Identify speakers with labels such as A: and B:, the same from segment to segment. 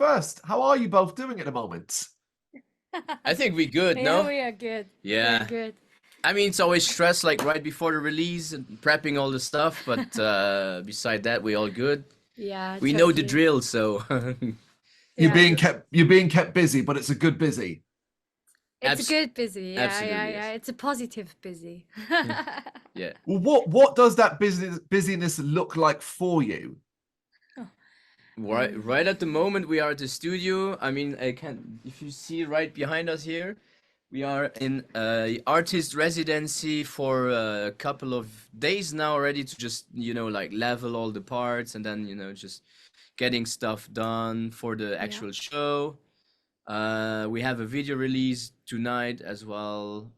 A: first. How are you both doing at the moment?
B: I think we good,
C: Yeah,
B: no?
C: we are good. We are
B: Yeah.
C: good.
B: I mean, it's always stress like right before the release and prepping all the stuff, but beside that, we all good.
C: Yeah,
B: We know the
C: totally.
B: drill, so
C: Yeah.
A: You're being kept busy, but it's a good busy.
C: It's a
B: Abs
C: good busy. Yeah, yeah,
B: absolutely
C: yeah.
B: yes.
C: It's a positive busy.
B: Yeah.
A: Well, what does that busyness look like for you?
B: Right at the moment we are at the studio. I mean, I can if you see right behind us here, we are in artist residency for a couple of days now, ready to just, like level all the parts and then, just getting stuff done for the
C: Yeah.
B: actual show. We have a video release tonight as well.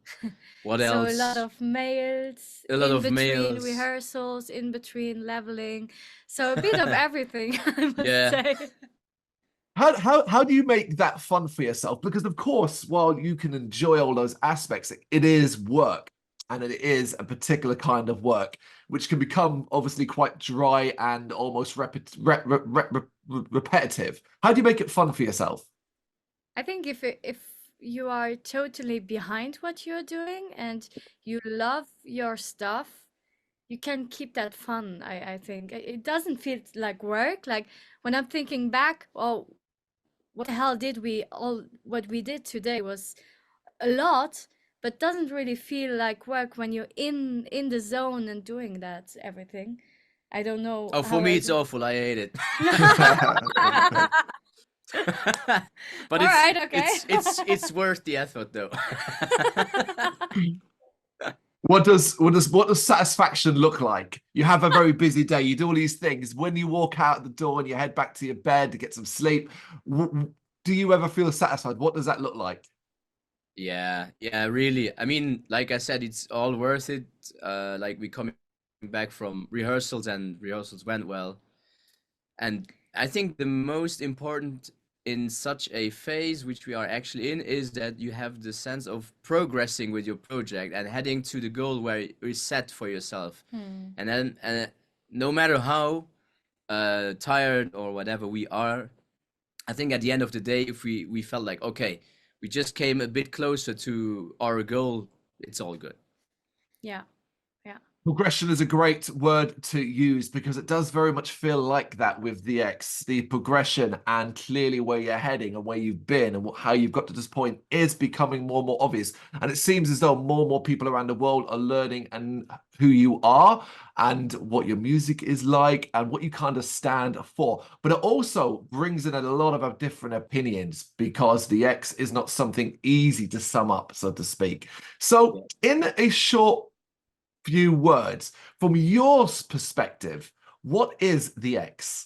B: What
C: So a lot
B: else?
C: of mails
B: A lot
C: in
B: of
C: between
B: mails.
C: rehearsals, in between leveling. So a bit of everything, I must
B: Yeah.
C: say.
A: How do you make that fun for yourself? Because of course, while you can enjoy all those aspects, it is work, and it is a particular kind of work, which can become obviously quite dry and almost repetitive. How do you make it fun for yourself?
C: I think if you are totally behind what you're doing and you love your stuff, you can keep that fun. I think it doesn't feel like work. Like when I'm thinking back, oh, what the hell did we all? What we did today was a lot, but doesn't really feel like work when you're in the zone and doing that everything. I don't know
B: Oh, for
C: how
B: me
C: I
B: it's
C: do.
B: awful. I hate it. But
C: All
B: it's
C: right, okay.
B: it's it's it's worth the effort though.
A: What does satisfaction look like? You have a very busy day. You do all these things. When you walk out the door and you head back to your bed to get some sleep, do you ever feel satisfied? What does that look like?
B: Yeah, really. I mean, like I said, it's all worth it. Like we coming back from rehearsals and rehearsals went well. And I think the most important in such a phase, which we are actually in, is that you have the sense of progressing with your project and heading to the goal where you set for yourself.
C: Hmm.
B: And then, no matter how tired or whatever we are, I think at the end of the day, if we felt like, okay, we just came a bit closer to our goal, it's all good.
C: Yeah, yeah.
A: Progression is a great word to use because it does very much feel like that with the X. The progression and clearly where you're heading and where you've been and how you've got to this point is becoming more and more obvious. And it seems as though more and more people around the world are learning and who you are and what your music is like and what you kind of stand for. But it also brings in a lot of different opinions because the X is not something easy to sum up, so to speak. So in a short few words, from your perspective, what is the X?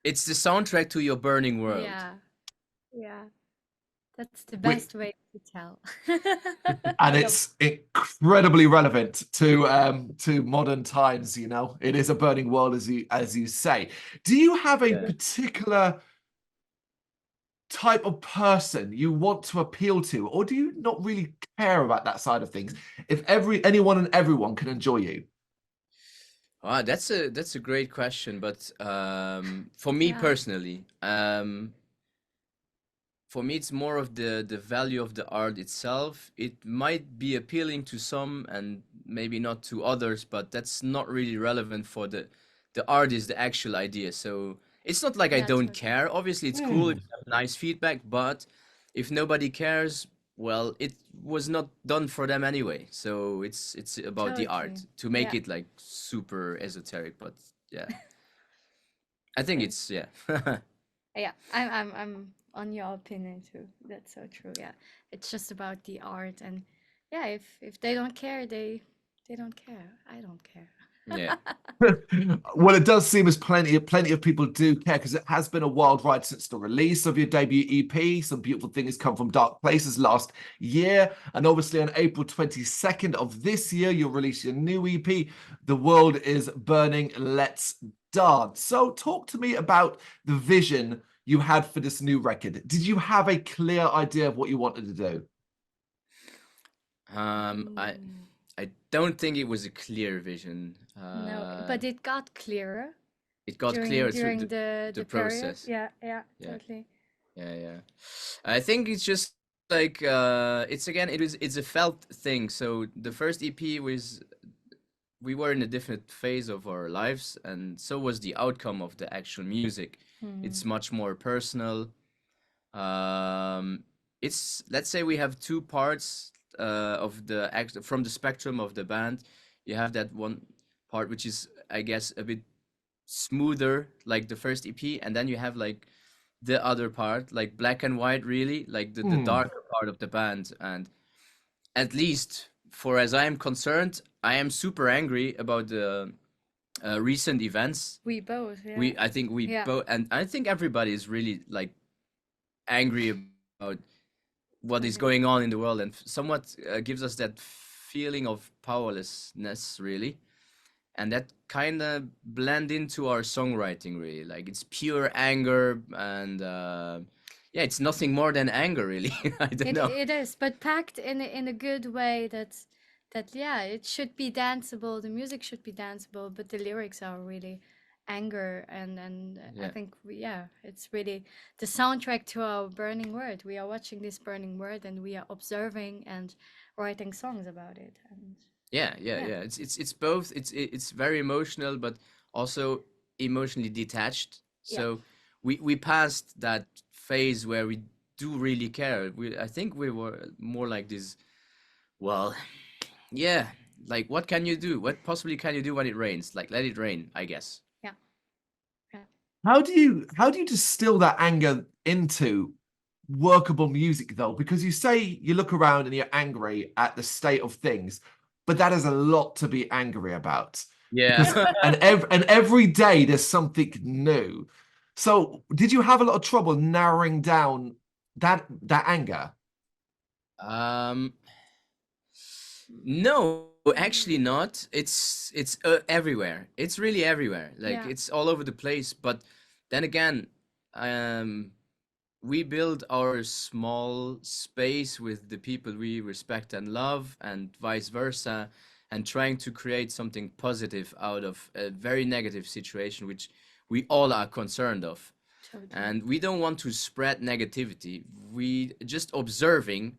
B: It's the soundtrack to your burning world.
C: Yeah, yeah. That's the
A: We,
C: best way to tell.
A: and
C: No.
A: it's incredibly relevant to modern times. You know, it is a burning world, as you say. Do you have a
B: Yeah.
A: particular type of person you want to appeal to, or do you not really care about that side of things? If anyone and everyone can enjoy you.
B: Ah, that's a great question, but for me
C: Yeah,
B: personally, for me it's more of the value of the art itself. It might be appealing to some and maybe not to others, but that's not really relevant for the art is the actual idea. So it's not like I
C: yeah,
B: don't
C: totally.
B: care. Obviously, it's cool if you have nice feedback, but if nobody cares, well, it was not done for them anyway. So it's about the art
C: Totally.
B: to make
C: Yeah.
B: it like super esoteric, but yeah. I think
C: Same.
B: it's yeah.
C: Yeah, I'm on your opinion too. That's so true. Yeah. It's just about the art and yeah, if they don't care, they don't care. I don't care.
B: Yeah.
A: Well, it does seem as plenty of people do care because it has been a wild ride since the release of your debut EP. Some beautiful things come from dark places last year, and obviously on April 22nd of this year, you'll release your new EP. The world is burning. Let's dance. So, talk to me about the vision you had for this new record. Did you have a clear idea of what you wanted to do?
B: I
C: Mm,
B: I don't think it was a clear vision.
C: no, but it got clearer.
B: it got
C: during
B: clearer through
C: during
B: the
C: the period.
B: process.
C: Yeah, yeah,
B: Yeah.
C: totally.
B: Yeah. I think it's just like it's a felt thing. So the first EP was, we were in a different phase of our lives, and so was the outcome of the actual music. It's much more personal. It's, let's say we have two parts of the act from the spectrum of the band. You have that one part which is, I guess, a bit smoother, like the first EP, and then you have like the other part, like black and white, really, like the darker part of the band. And at least for as I am concerned, I am super angry about the recent events.
C: We both, yeah.
B: I think we
C: Yeah.
B: both, and I think everybody is really like angry about what is going on in the world, and somewhat gives us that feeling of powerlessness, really. And that kind of blend into our songwriting, really. Like, it's pure anger, and yeah, it's nothing more than anger, really. I don't know.
C: It is, but packed in a good way that yeah, it should be danceable. The music should be danceable, but the lyrics are really anger, and I
B: Yeah.
C: think it's really the soundtrack to our burning world. We are watching this burning world, and we are observing and writing songs about it. And
B: Yeah.
C: Yeah.
B: It's both. It's very emotional, but also emotionally detached.
C: Yeah.
B: So we passed that phase where we do really care. I think we were more like this. Well, yeah. Like, what can you do? What possibly can you do when it rains? Like, let it rain, I guess.
C: Yeah. Yeah.
A: How do you distill that anger into workable music, though? Because you say you look around and you're angry at the state of things, but that is a lot to be angry about. Because,
B: Yeah.
A: and every day there's something new. So did you have a lot of trouble narrowing down that anger?
B: No, actually not. It's everywhere. It's really everywhere. Like,
C: Yeah.
B: it's all over the place. But then again, we build our small space with the people we respect and love, and vice versa, and trying to create something positive out of a very negative situation, which we all are concerned of.
C: Totally.
B: And we don't want to spread negativity. We just observing,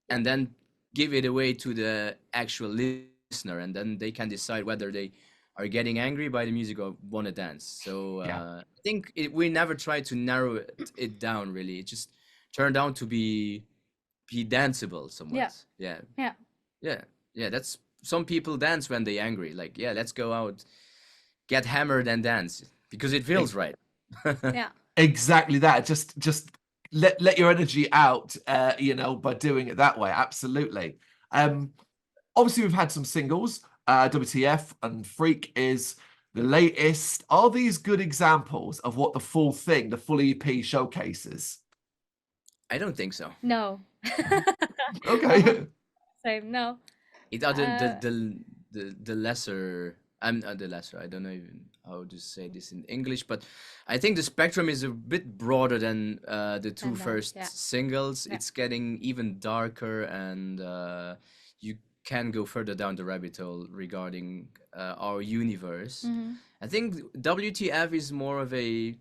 B: and then give it away to the actual listener, and then they can decide whether they are getting angry by the music or want to dance. So I think we never try to narrow it down, really. It just turned out to be danceable somewhat.
C: Yeah.
B: That's, some people dance when they're angry, like, yeah, let's go out, get hammered and dance because it feels right.
C: Yeah.
A: Exactly that. Just let your energy out, by doing it that way. Absolutely. Obviously, we've had some singles. WTF and Freak is the latest. Are these good examples of what the full thing, the full EP showcases?
B: I don't think so.
C: No.
A: Okay.
C: Same. No.
B: It are the lesser. I'm not the lesser. I don't know even how to say this in English, but I think the spectrum is a bit broader than the two
C: Than that,
B: first
C: yeah.
B: singles.
C: Yeah.
B: It's getting even darker, and you can go further down the rabbit hole regarding our universe. I think WTF is more of a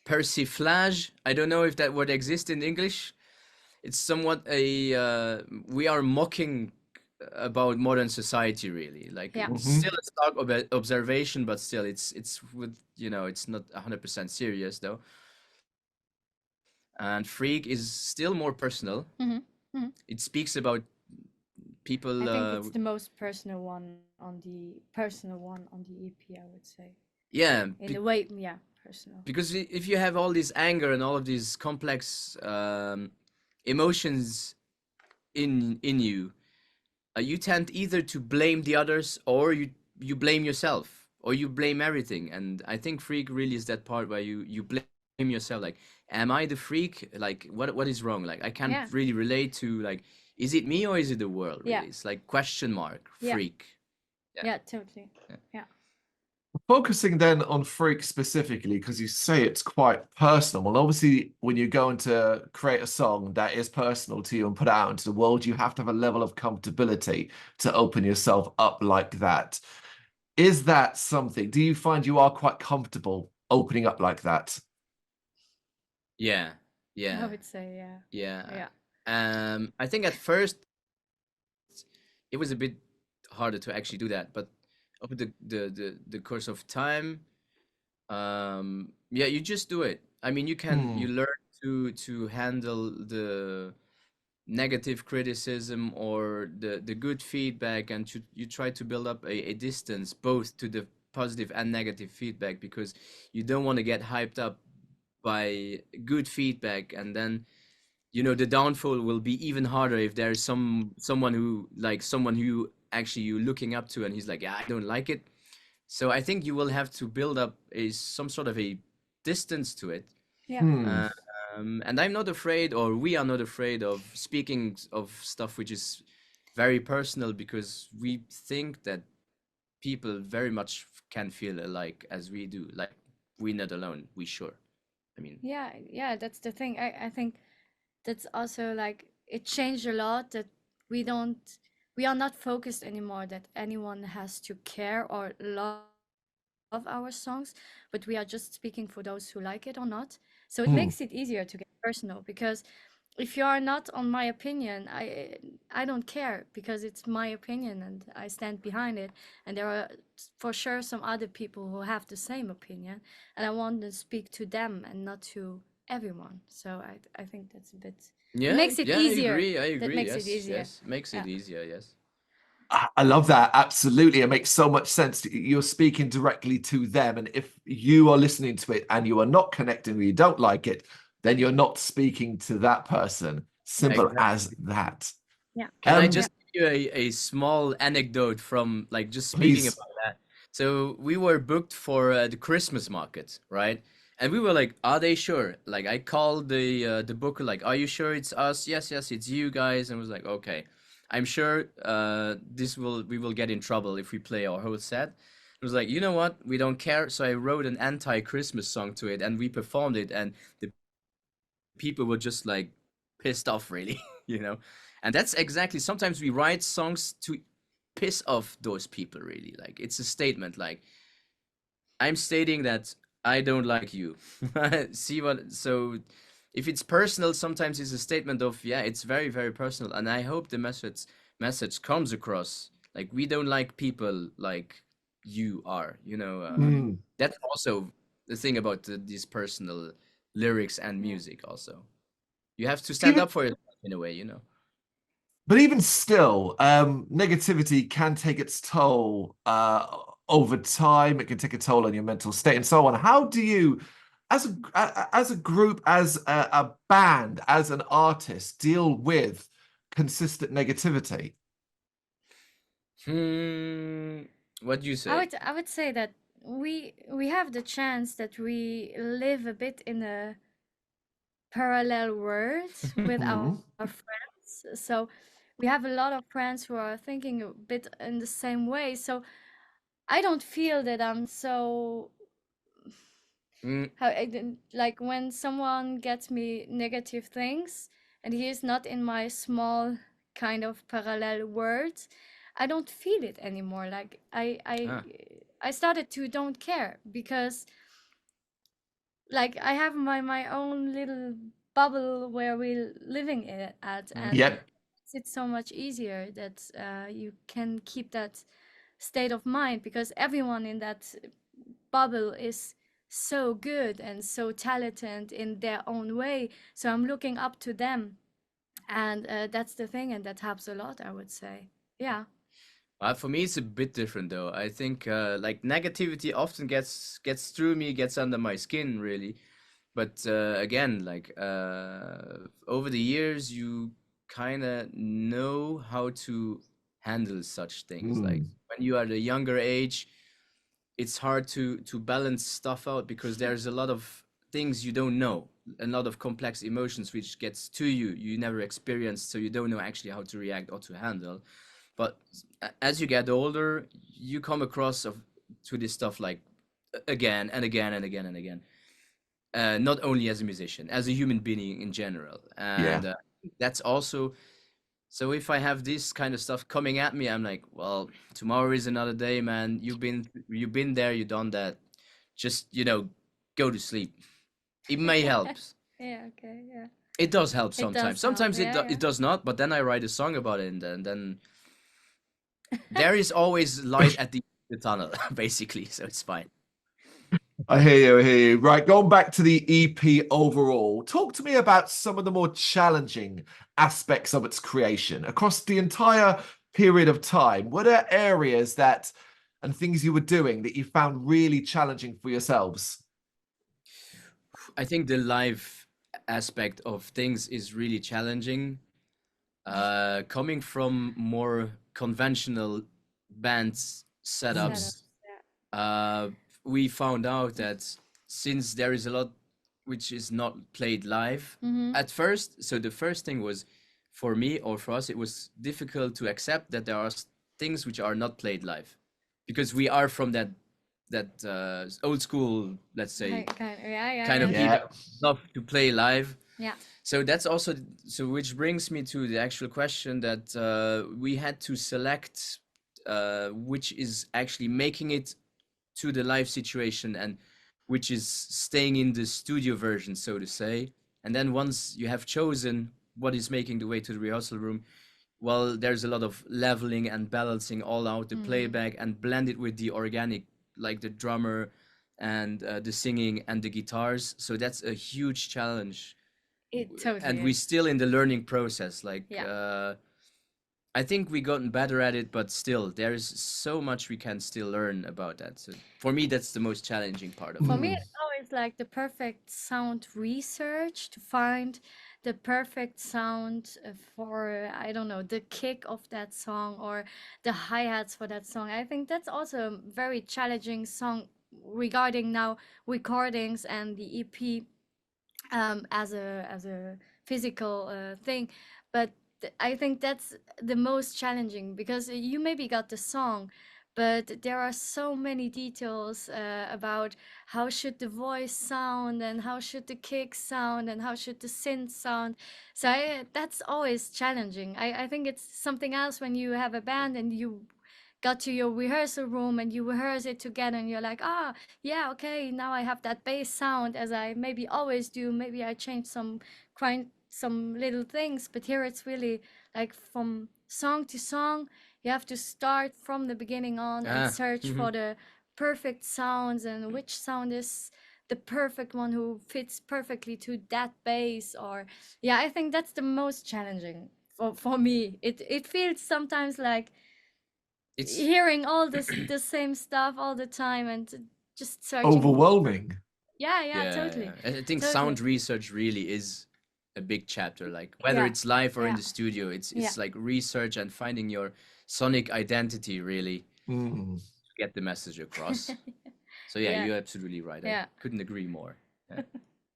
B: persiflage. I don't know if that word exists in English. It's somewhat a we are mocking about modern society, really. Like,
C: Yeah.
B: it's still a stark observation, but still it's with, it's not 100% serious, though. And Freak is still more personal. It speaks about people.
C: I think it's the most personal one on the EP, I would say.
B: Yeah,
C: In a way, yeah, personal.
B: because if you have all this anger and all of these complex emotions in you, you tend either to blame the others, or you blame yourself, or you blame everything. And I think Freak really is that part where you blame yourself. Like, am I the freak? Like, what is wrong? Like, I can't really relate to, like, is it me or is it the world, really?
C: Yeah.
B: It's like question mark, freak.
C: Yeah, totally. Yeah.
A: Focusing then on Freak specifically, because you say it's quite personal. Well, obviously, when you're going to create a song that is personal to you and put it out into the world, you have to have a level of comfortability to open yourself up like that. Is that something? Do you find you are quite comfortable opening up like that?
B: Yeah,
C: I
B: yeah,
C: would say, yeah.
B: yeah.
C: Yeah.
B: I think at first it was a bit harder to actually do that, but over the course of time, yeah, you just do it. I mean, you
A: Hmm.
B: learn to handle the negative criticism or the good feedback, and you try to build up a distance both to the positive and negative feedback, because you don't want to get hyped up by good feedback, and then the downfall will be even harder if there's someone who actually you're looking up to, and he's like, yeah, I don't like it. So I think you will have to build up some sort of a distance to it.
C: Yeah.
A: Hmm.
B: uh, and I'm not afraid, or we are not afraid of speaking of stuff which is very personal, because we think that people very much can feel alike as we do. Like, we're not alone, we sure. I mean,
C: Yeah, that's the thing. I think that's also like it changed a lot that we don't we are not focused anymore that anyone has to care or love our songs, but we are just speaking for those who like it or not. So it makes it easier
A: Hmm.
C: to get personal because if you are not on my opinion, I don't care because it's my opinion and I stand behind it. And there are for sure some other people who have the same opinion, and I want to speak to them and not to everyone. So I think that's a bit. It
B: yeah,
C: makes it
B: yeah,
C: easier.
B: I
C: That
B: agree,
C: makes it
B: yes,
C: easier.
B: yes, makes
C: Yeah.
B: it easier, yes.
A: I love that. Absolutely. It makes so much sense. You're speaking directly to them. And if you are listening to it and you are not connecting or you don't like it, then you're not speaking to that person. Simple as
B: Exactly.
A: that.
C: Yeah.
B: Can I
A: Um,
C: Yeah.
B: just give you a small anecdote from, like, just speaking
A: please.
B: about that? So we were booked for the Christmas market, right? And we were like, "Are they sure?" Like, I called the booker, like, "Are you sure it's us?" "Yes, yes, it's you guys." And was like, "Okay, I'm sure we will get in trouble if we play our whole set." It was like, you know what? We don't care. So I wrote an anti-Christmas song to it, and we performed it, and the people were just like pissed off, really, you know. And that's exactly, sometimes we write songs to piss off those people, really. Like, it's a statement, like, I'm stating that I don't like you. See what? So if it's personal, sometimes it's a statement of, yeah, it's very, very personal, and I hope the message comes across, like, we don't like people like you are,
C: Mm-hmm.
A: Mm.
B: that's also the thing about these personal lyrics and
C: Yeah.
B: music also. You have to stand
A: Even
B: up for yourself in a way.
A: But even still, negativity can take its toll over time. It can take a toll on your mental state and so on. How do you, as a group, as a band, as an artist, deal with consistent negativity?
B: Hmm. What do you
C: I
B: say?
C: would say that we have the chance that we live a bit in a parallel world with our
A: Mm.
C: friends. So we have a lot of friends who are thinking a bit in the same way. So I don't feel that I'm so
B: Mm,
C: how like when someone gets me negative things and he is not in my small kind of parallel world, I don't feel it anymore. Like
B: ah,
C: I started to don't care because like I have my own little bubble where we're living at, and
B: mm-hmm.
A: Yep.
C: it's so much easier that you can keep that state of mind because everyone in that bubble is so good and so talented in their own way. So I'm looking up to them, and that's the thing, and that helps a lot, I would say. Yeah.
B: For me, it's a bit different though. I think like, negativity often gets through me, gets under my skin, really. But again, like, over the years, you kind of know how to handle such things. Like,
A: Mm.
B: when you are at a younger age, it's hard to balance stuff out, because there's a lot of things you don't know, a lot of complex emotions which gets to you never experienced, so you don't know actually how to react or to handle. But as you get older, you come across to this stuff, like, again and again and again and again, not only as a musician, as a human being in general.
A: Yeah.
B: And that's also So if I have this kind of stuff coming at me, I'm like, well, tomorrow is another day, man. You've been there, you've done that. Just, go to sleep. It may help.
C: Yeah, okay, yeah.
B: It does help
C: It does
B: sometimes.
C: help,
B: Sometimes
C: yeah,
B: it does not, but then I write a song about it, and then there is always light at the end of the tunnel, basically. So it's fine.
A: I hear you, I hear you. Right, going back to the EP overall, talk to me about some of the more challenging aspects of its creation across the entire period of time. Were there areas that and things you were doing that you found really challenging for yourselves?
B: I think the live aspect of things is really challenging. Coming from more conventional bands setups,
C: Yeah.
B: we found out that since there is a lot which is not played live at first, so the first thing was for me or for us, it was difficult to accept that there are things which are not played live because we are from that old school, let's say, kind of people
A: Yeah.
B: love to play live.
C: Yeah.
B: So that's also which brings me to the actual question that we had to select which is actually making it to the live situation and which is staying in the studio version, so to say. And then once you have chosen what is making the way to the rehearsal room, well, there's a lot of leveling and balancing all out the playback and blend it with the organic, like the drummer and the singing and the guitars. So that's a huge challenge.
C: It totally
B: And we're
C: is.
B: still in the learning process. Like,
C: Yeah.
B: I think we gotten better at it, but still, there is so much we can still learn about that. So for me, that's the most challenging part of
C: For
B: it.
C: me, it's always like the perfect sound research to find the perfect sound for, I don't know, the kick of that song or the hi-hats for that song. I think that's also a very challenging song regarding now recordings and the EP as a physical thing. But I think that's the most challenging because you maybe got the song, but there are so many details about how should the voice sound and how should the kick sound and how should the synth sound. So that's always challenging. I think it's something else when you have a band and you got to your rehearsal room and you rehearse it together and you're like, ah, yeah, okay, now I have that bass sound as I maybe always do. Maybe I change some little things, but here it's really like from song to song, you have to start from the beginning on and search for the perfect sounds and which sound is the perfect one who fits perfectly to that bass. Or yeah, I think that's the most challenging for me. It feels sometimes like
B: It's
C: hearing all the same stuff all the time and just searching for
A: Overwhelming.
C: yeah, totally.
B: I think
C: Totally.
B: sound research really is a big chapter. Like whether
C: Yeah,
B: it's live or in
C: yeah,
B: the studio, it's
C: yeah.
B: like research and finding your sonic identity really
A: Mm.
B: to get the message across. So yeah,
C: Yeah.
B: you're absolutely right. I
C: Yeah.
B: couldn't agree more. Yeah.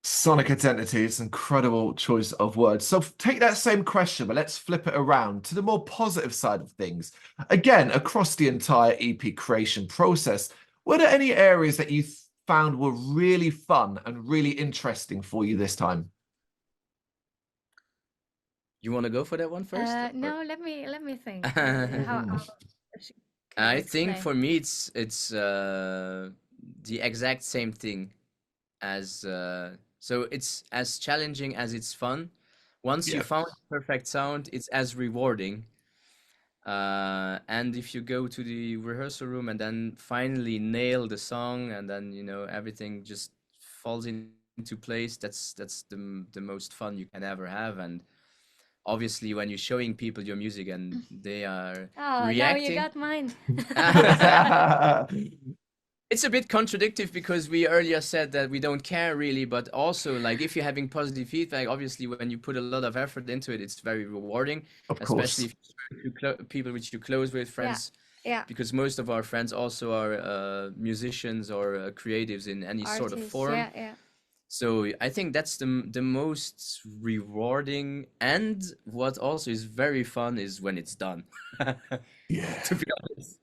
A: Sonic identity, it's an incredible choice of words. So take that same question, but let's flip it around to the more positive side of things. Again, across the entire EP creation process, were there any areas that you found were really fun and really interesting for you this time?
B: You want to go for that one first?
C: No, let me think. How I should
B: I think
C: explain.
B: for me it's the exact same thing as so it's as challenging as it's fun. Once you
A: Yeah.
B: found the perfect sound, it's as rewarding. And if you go to the rehearsal room and then finally nail the song and then everything just falls into place, that's the most fun you can ever have. And obviously when you're showing people your music and they are
C: Oh, now you
B: reacting,
C: got mine.
B: it's a bit contradictory because we earlier said that we don't care really, but also like if you're having positive feedback, obviously when you put a lot of effort into it, it's very rewarding,
A: Of
B: especially
A: course.
B: if people which you close with,
C: Yeah,
B: friends,
C: yeah.
B: because most of our friends also are musicians or creatives in any sort of
C: Artists,
B: form.
C: yeah, yeah.
B: So I think that's the most rewarding, and what also is very fun is when it's done.
A: Yeah.
B: To be honest.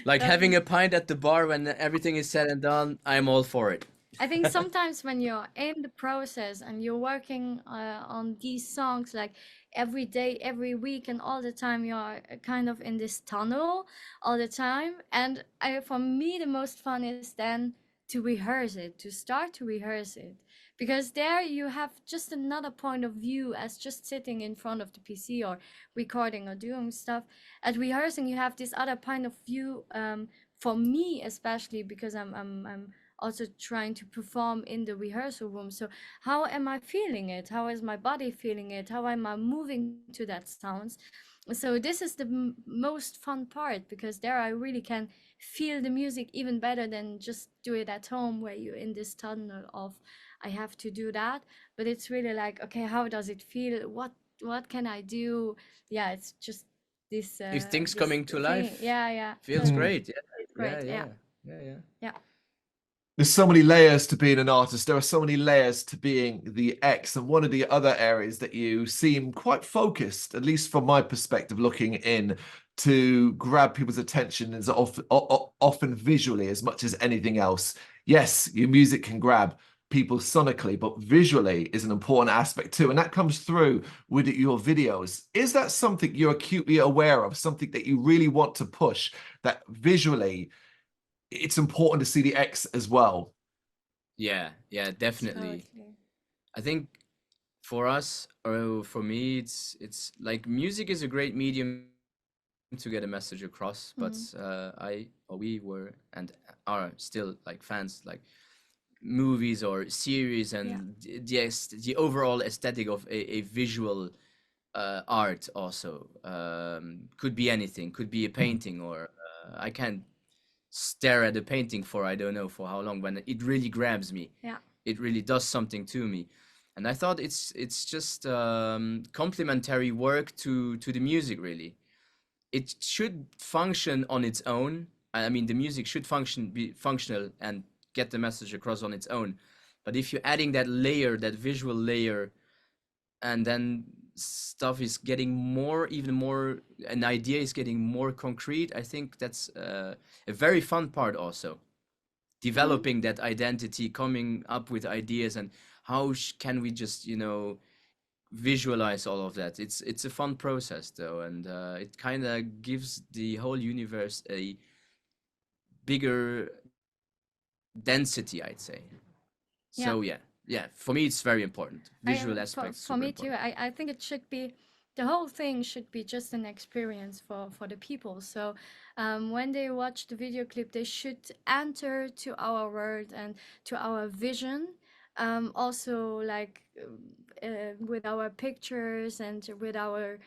B: Like having a pint at the bar when everything is said and done, I'm all for it.
C: I think sometimes when you're in the process and you're working on these songs like every day, every week, and all the time, you're kind of in this tunnel all the time. And for me, the most fun is then to rehearse it, to start to rehearse it. Because there you have just another point of view as just sitting in front of the PC or recording or doing stuff. At rehearsing, you have this other point of view. For me, especially because I'm also trying to perform in the rehearsal room. So how am I feeling it? How is my body feeling it? How am I moving to that sounds? So this is the most fun part because there I really can feel the music even better than just do it at home where you're in this tunnel of I have to do that. But it's really like, okay, how does it feel? What can I do? Yeah, it's just
B: If things
C: this
B: coming to
C: thing.
B: life
C: Yeah,
B: feels
A: Mm.
C: totally.
B: great. Yeah,
C: It's
B: yeah,
C: great.
B: yeah,
C: Yeah.
B: yeah, yeah.
C: Yeah.
A: There's so many layers to being an artist. There are so many layers to being the X. And one of the other areas that you seem quite focused, at least from my perspective, looking in to grab people's attention is often visually as much as anything else. Yes, your music can grab people sonically, but visually is an important aspect too. And that comes through with your videos. Is that something you're acutely aware of, something that you really want to push, that visually it's important to see the X as well?
B: Yeah, yeah, definitely.
C: Totally.
B: I think for us, or for me, it's like music is a great medium to get a message across. But
C: Mm.
B: I or we were and are still like fans like movies or series,
C: Yeah.
B: and the overall aesthetic of a visual art also could be anything, could be a painting, or I can't stare at a painting for I don't know for how long. When it really grabs me,
C: Yeah.
B: it really does something to me. And I thought it's just complementary work to the music. Really, it should function on its own. I mean, the music should be functional and get the message across on its own. But if you're adding that layer, that visual layer, and then stuff is getting more, even more, an idea is getting more concrete, I think that's a very fun part also.
C: Mm.
B: Developing that identity, coming up with ideas, and how can we just, visualize all of that. It's a fun process though, and it kind of gives the whole universe a bigger density, I'd say.
C: Yeah.
B: So yeah, for me it's very important.
C: I
B: Visual aspect
C: for
B: super
C: me too.
B: important.
C: I think it should be the whole thing should be just an experience for the people. So when they watch the video clip, they should enter to our world and to our vision. Also, like with our pictures and with our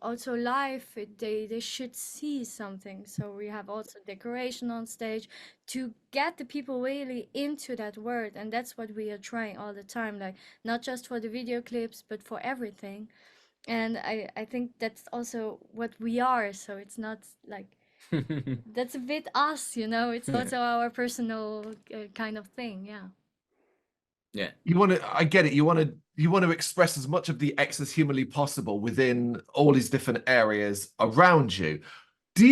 C: also live, they should see something. So we have also decoration on stage to get the people really into that world, and that's what we are trying all the time. Like not just for the video clips but for everything. And I think that's also what we are, so it's not like that's a bit us, it's
B: Yeah.
C: also our personal kind of thing. Yeah.
B: Yeah.
A: You want to, I get it, you want to express as much of the X as humanly possible within all these different areas around you. Do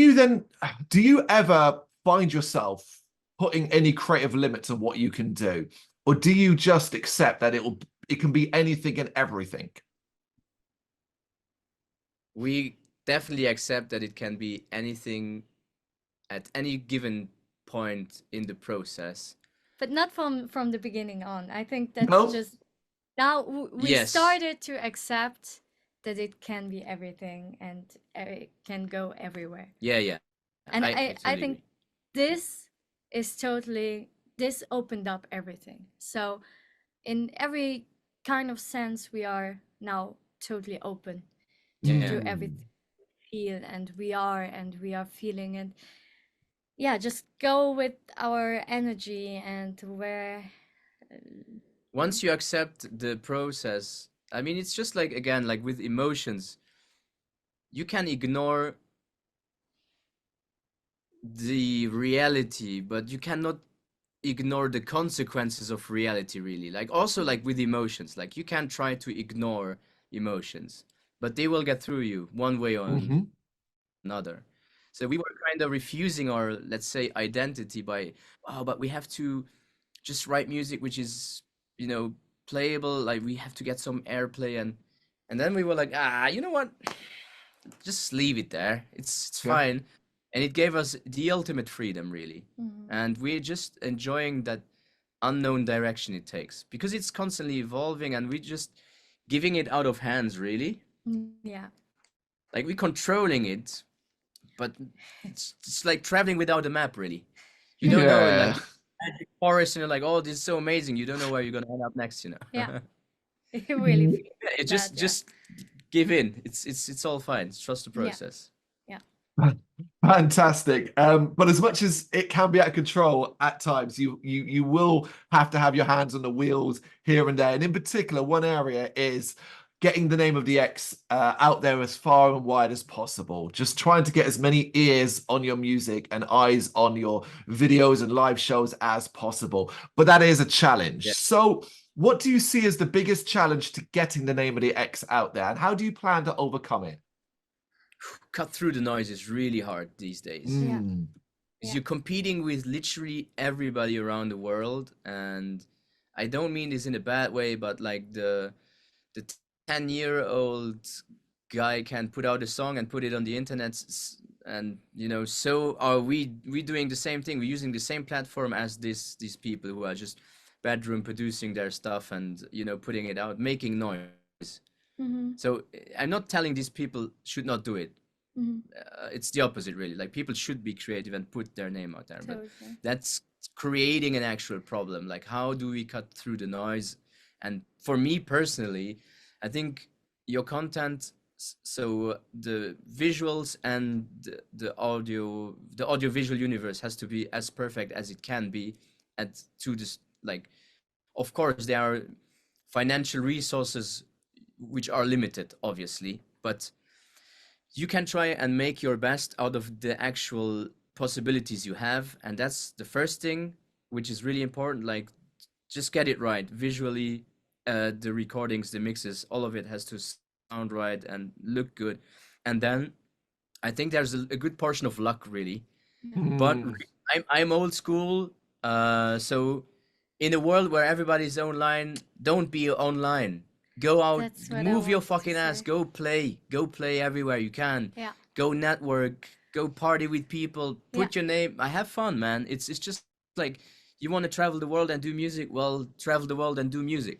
A: you ever find yourself putting any creative limits on what you can do, or do you just accept that it can be anything and everything?
B: We definitely accept that it can be anything at any given point in the process.
C: But not from the beginning on. I think that's
A: No.
C: just now we
B: Yes.
C: started to accept that it can be everything and it can go everywhere.
B: Yeah, yeah.
C: And
B: I
C: I
B: totally
C: think
B: agree.
C: this is totally, this opened up everything. So in every kind of sense, we are now totally open to
B: Yeah.
C: do
A: Hmm.
C: everything we feel, and we are feeling it. Yeah, just go with our energy and where. Yeah.
B: Once you accept the process, I mean, it's just like, again, like with emotions, you can ignore the reality, but you cannot ignore the consequences of reality, really. Like, also,
C: Mm.
B: like with emotions, like you can try to ignore emotions, but they will get through you one way or
A: Hmm.
B: another. So we were kind of refusing our, let's say, identity by, oh, but we have to just write music which is, you know, playable. Like we have to get some airplay, and then we were like, you know what? Just leave it there. It's
A: Yeah.
B: fine. And it gave us the ultimate freedom, really.
C: Mhm.
B: And we're just enjoying that unknown direction it takes because it's constantly evolving, and we're just giving it out of hands, really.
C: Yeah.
B: Like we're controlling it, but it's like traveling without a map, really. You don't know, like
A: Yeah.
B: the magic forest, and you're like, oh, this is so amazing. You don't know where you're gonna end up next, you know.
C: Yeah. It really feels
B: It
C: that, yeah.
B: just give in. It's all fine. Trust the
C: Yeah.
B: process.
C: Yeah.
A: Fantastic. But as much as it can be out of control at times, you will have to have your hands on the wheels here and there. And in particular, one area is getting the name of the X out there as far and wide as possible. Just trying to get as many ears on your music and eyes on your videos and live shows as possible. But that is a challenge.
B: Yeah.
A: So what do you see as the biggest challenge to getting the name of the X out there? And how do you plan to overcome it?
B: Cut through the noise is really hard these days.
C: Yeah.
A: Mm.
B: Because
C: Yeah.
B: you're competing with literally everybody around the world, and I don't mean this in a bad way, but like the 10-year-old guy can put out a song and put it on the internet, and you know, so are we doing the same thing. We're using the same platform as these people who are just bedroom producing their stuff and, you know, putting it out, making noise.
C: Mm-hmm.
B: So I'm not telling these people should not do it.
C: Mm-hmm.
B: It's the opposite, really. Like people should be creative and put their name out there, but
C: Totally.
B: that's creating an actual problem. Like how do we cut through the noise? And for me personally, I think your content, so the visuals and the audio-visual universe has to be as perfect as it can be, and to this, like, of course there are financial resources which are limited, obviously, but you can try and make your best out of the actual possibilities you have, and that's the first thing, which is really important. Like just get it right visually. The recordings, the mixes, all of it has to sound right and look good. And then I think there's a good portion of luck, really. But
A: Mm.
B: I'm old school, so in a world where everybody's online, don't be online. Go out,
C: That's what I
B: move your
C: wanted to
B: fucking ass,
C: say.
B: go play everywhere you can.
C: Yeah.
B: Go network, go party with people, put your name, I have fun, man. It's just like you want to travel the world and do music, well, travel the world and do music.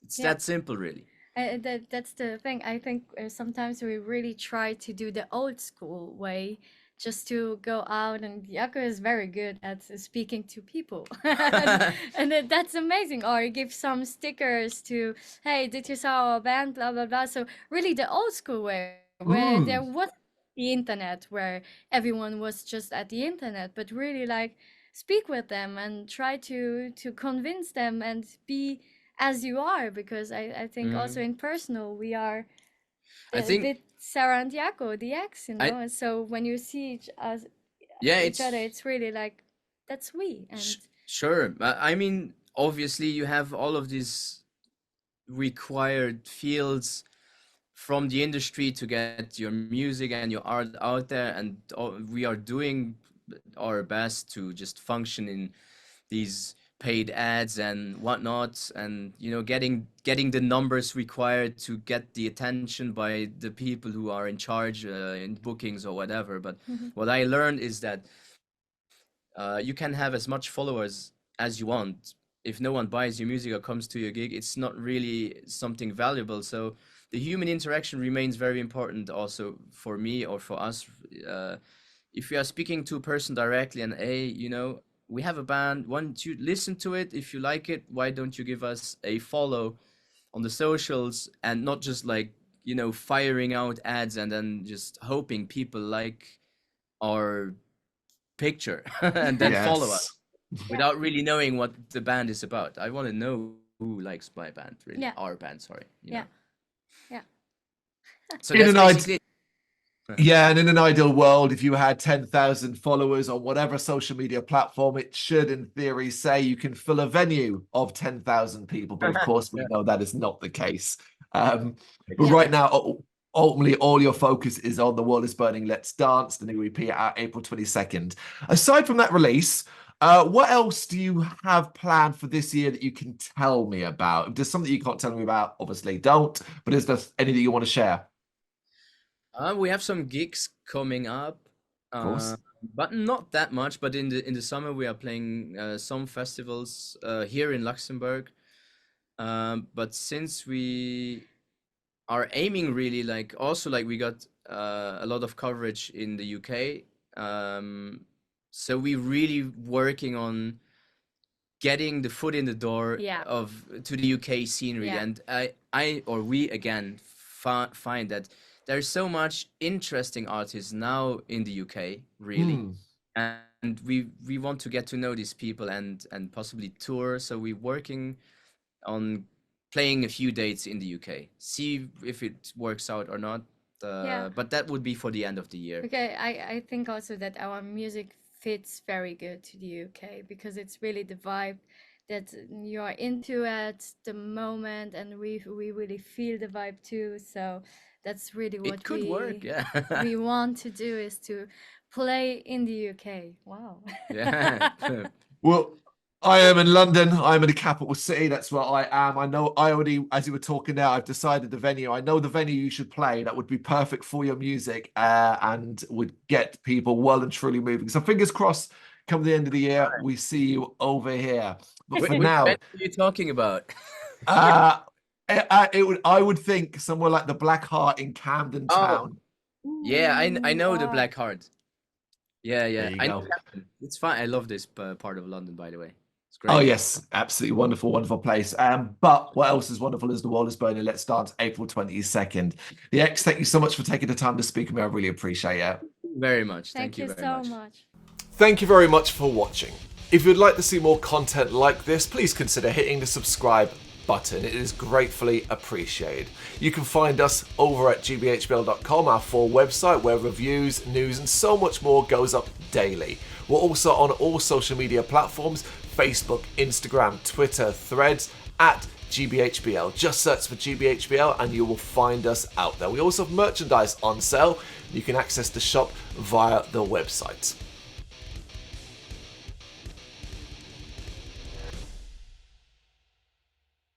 B: It's
C: Yeah.
B: that simple, really.
C: That's the thing. I think sometimes we really try to do the old school way, just to go out, and Jaco is very good at speaking to people, and that's amazing. Or give some stickers to, hey, did you saw our band, blah blah blah. So really the old school way, where there
A: Mm.
C: was the internet, where everyone was just at the internet, but really like speak with them and try to convince them and be as you are, because I think also in personal we are
B: I
C: a
B: think
C: bit Sarah and Jaco, the ex,
B: I
C: and so when you see
B: yeah,
C: each other,
B: it's
C: it's really like that's we. And
B: sure. I mean, obviously you have all of these required fields from the industry to get your music and your art out there, and we are doing our best to just function in these paid ads and whatnot, and you know, getting the numbers required to get the attention by the people who are in charge in bookings or whatever. But what I learned is that you can have as much followers as you want. If no one buys your music or comes to your gig, it's not really something valuable. So the human interaction remains very important also for me or for us. If you are speaking to a person directly and, hey, you know, we have a band, why don't you listen to it? If you like it, why don't you give us a follow on the socials, and not just like, you know, firing out ads and then just hoping people like our picture and then follow us
A: Yes.
C: yeah,
B: without really knowing what the band is about. I want to know who likes my band, really.
C: yeah,
B: Our band, sorry. You
C: yeah,
B: know?
C: yeah,
B: So
A: In
B: that's
A: an id
B: basically
A: Yeah, and in an ideal world, if you had 10,000 followers on whatever social media platform, it should, in theory, say you can fill a venue of 10,000 people. But of course, we
B: yeah,
A: know that is not the case. But
C: yeah,
A: right now, ultimately, all your focus is on The World is Burning, Let's Dance, the new EP out April 22nd. Aside from that release, What else do you have planned for this year that you can tell me about? If there's something you can't tell me about, obviously don't. But is there anything you want to share?
B: We have some gigs coming up,
A: Of course.
B: but not that much. But in the summer, we are playing some festivals here in Luxembourg. But since we are aiming really like also like we got a lot of coverage in the UK, so we really working on getting the foot in the door
C: Yeah.
B: to the UK scene really.
C: Yeah.
B: And we again find that there's so much interesting artists now in the UK really. And we want to get to know these people and possibly tour, so we're working on playing a few dates in the UK, see if it works out or not,
C: Yeah.
B: but that would be for the end of the year.
C: Okay, I think also that our music fits very good to the UK because it's really the vibe that you are into at the moment, and we really feel the vibe too. So that's really what
B: It could work, yeah.
C: we want to do, is to play in the UK. Wow.
B: Yeah.
A: Well, I am in London. I'm in the capital city. That's where I am. I know I already, as you were talking now, I've decided the venue. I know the venue you should play that would be perfect for your music and would get people well and truly moving. So fingers crossed, come the end of the year, we see you over here. But for
B: Which
A: now,
B: band are you talking about?
A: I would think somewhere like the Black Heart in Camden
B: Oh,
A: Town.
B: yeah, I know the
C: Wow.
B: Black Heart. Yeah,
A: There you
B: I know
A: go.
B: Camden. It's fine. I love this part of London, by the way. It's
A: Oh
B: great.
A: yes, absolutely wonderful, wonderful place. But what else is wonderful is The World is Burning. Let's dance April 22nd. The X, thank you so much for taking the time to speak with me. I really appreciate it.
B: Very much.
C: Thank you
B: very
C: so
B: much.
C: much.
A: Thank you very much for watching. If you'd like to see more content like this, please consider hitting the subscribe button. It is gratefully appreciated. You can find us over at gbhbl.com, our full website where reviews, news and so much more goes up daily. We're also on all social media platforms: Facebook, Instagram, Twitter, Threads, at GBHBL. Just search for GBHBL and you will find us out there. We also have merchandise on sale. You can access the shop via the website.